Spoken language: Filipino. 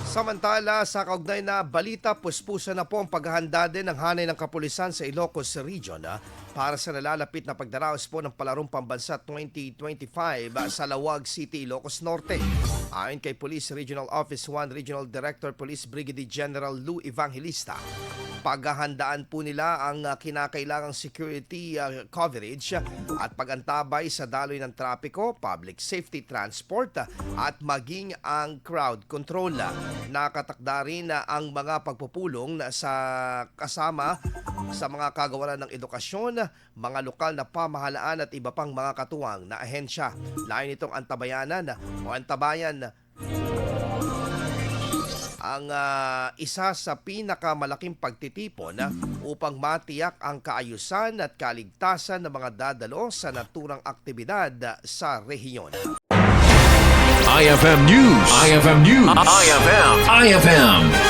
Samantala, sa kaugnay na balita, puspusan na po ang paghahanda din ng hanay ng kapulisan sa Ilocos Region para sa nalalapit na pagdaraos po ng Palarong Pambansa 2025 sa Laoag City, Ilocos Norte. Ayon kay Police Regional Office 1 Regional Director Police Brigadier General Evangelista, paghahandaan po nila ang kinakailangang security coverage at pagantabay sa daloy ng trapiko, public safety transport at maging ang crowd control. Nakatakda rin ang mga pagpupulong sa kasama sa mga kagawaran ng edukasyon, mga lokal na pamahalaan at iba pang mga katuwang na ahensya. Layo nitong antabayan ang isa sa pinakamalaking pagtitipon upang matiyak ang kaayusan at kaligtasan ng mga dadalo sa naturang aktibidad sa rehiyon. IFM News. IFM News. IFM.